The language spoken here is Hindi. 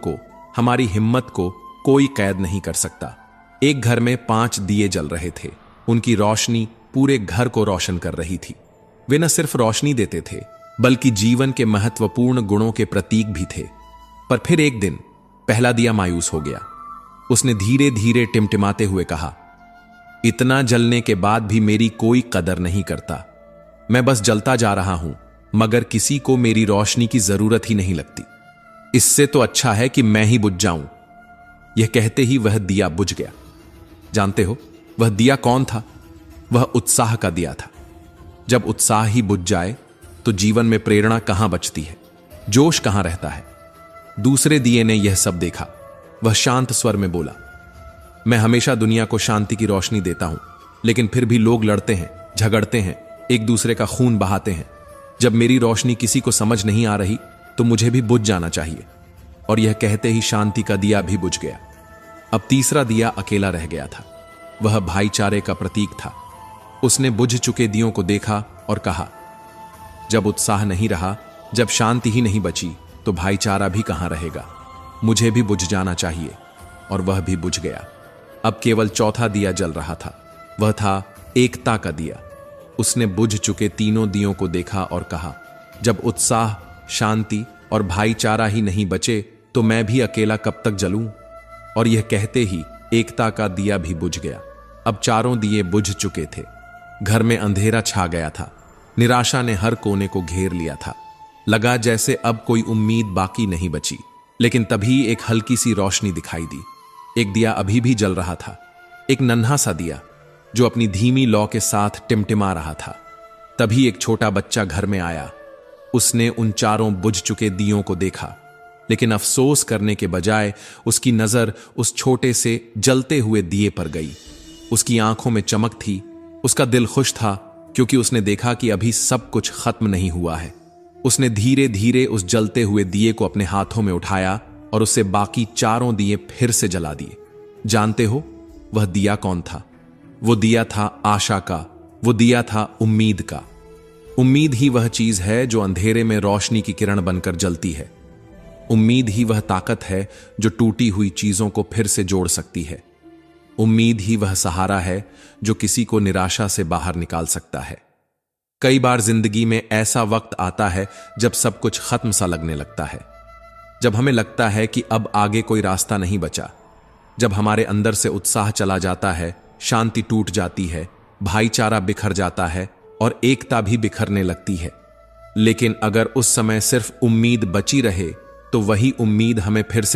को, हमारी हिम्मत को कोई कैद नहीं कर सकता। एक घर में 5 दिए जल रहे थे। उनकी रोशनी पूरे घर को रोशन कर रही थी। वे न सिर्फ रोशनी देते थे, बल्कि जीवन के महत्वपूर्ण गुणों के प्रतीक भी थे। पर फिर एक दिन पहला दिया मायूस हो गया। उसने धीरे धीरे टिमटिमाते हुए कहा, इतना जलने के बाद भी मेरी कोई कदर नहीं करता। मैं बस जलता जा रहा हूं, मगर किसी को मेरी रोशनी की जरूरत ही नहीं लगती। इससे तो अच्छा है कि मैं ही बुझ जाऊं। यह कहते ही वह दिया बुझ गया। जानते हो वह दिया कौन था? वह उत्साह का दिया था। जब उत्साह ही बुझ जाए तो जीवन में प्रेरणा कहां बचती है, जोश कहां रहता है। दूसरे दिए ने यह सब देखा। वह शांत स्वर में बोला, मैं हमेशा दुनिया को शांति की रोशनी देता हूं, लेकिन फिर भी लोग लड़ते हैं, झगड़ते हैं, एक दूसरे का खून बहाते हैं। जब मेरी रोशनी किसी को समझ नहीं आ रही तो मुझे भी बुझ जाना चाहिए। और यह कहते ही शांति का दिया भी बुझ गया। अब तीसरा दिया अकेला रह गया था। वह भाईचारे का प्रतीक था। उसने बुझ चुके दियों को देखा और कहा, जब उत्साह नहीं रहा, जब शांति ही नहीं बची, तो भाईचारा भी कहां रहेगा। मुझे भी बुझ जाना चाहिए। और वह भी बुझ गया। अब केवल चौथा दिया जल रहा था। वह था एकता का दिया। उसने बुझ चुके तीनों दियों को देखा और कहा, जब उत्साह, शांति और भाईचारा ही नहीं बचे, तो मैं भी अकेला कब तक जलूं। और यह कहते ही एकता का दिया भी बुझ गया। अब चारों दिए बुझ चुके थे। घर में अंधेरा छा गया था। निराशा ने हर कोने को घेर लिया था। लगा जैसे अब कोई उम्मीद बाकी नहीं बची। लेकिन तभी एक हल्की सी रोशनी दिखाई दी। एक दिया अभी भी जल रहा था, एक नन्हा सा दिया जो अपनी धीमी लौ के साथ टिमटिमा रहा था। तभी एक छोटा बच्चा घर में आया। उसने उन चारों बुझ चुके दियों को देखा, लेकिन अफसोस करने के बजाय उसकी नजर उस छोटे से जलते हुए दिए पर गई। उसकी आंखों में चमक थी। उसका दिल खुश था, क्योंकि उसने देखा कि अभी सब कुछ खत्म नहीं हुआ है। उसने धीरे धीरे उस जलते हुए दिए को अपने हाथों में उठाया और उससे बाकी चारों दिए फिर से जला दिए। जानते हो वह दिया कौन था? वो दिया था आशा का। वो दिया था उम्मीद का। उम्मीद ही वह चीज है जो अंधेरे में रोशनी की किरण बनकर जलती है। उम्मीद ही वह ताकत है जो टूटी हुई चीजों को फिर से जोड़ सकती है। उम्मीद ही वह सहारा है जो किसी को निराशा से बाहर निकाल सकता है। कई बार जिंदगी में ऐसा वक्त आता है जब सब कुछ खत्म सा लगने लगता है, जब हमें लगता है कि अब आगे कोई रास्ता नहीं बचा, जब हमारे अंदर से उत्साह चला जाता है, शांति टूट जाती है, भाईचारा बिखर जाता है और एकता भी बिखरने लगती है। लेकिन अगर उस समय सिर्फ उम्मीद बची रहे, तो वही उम्मीद हमें फिर से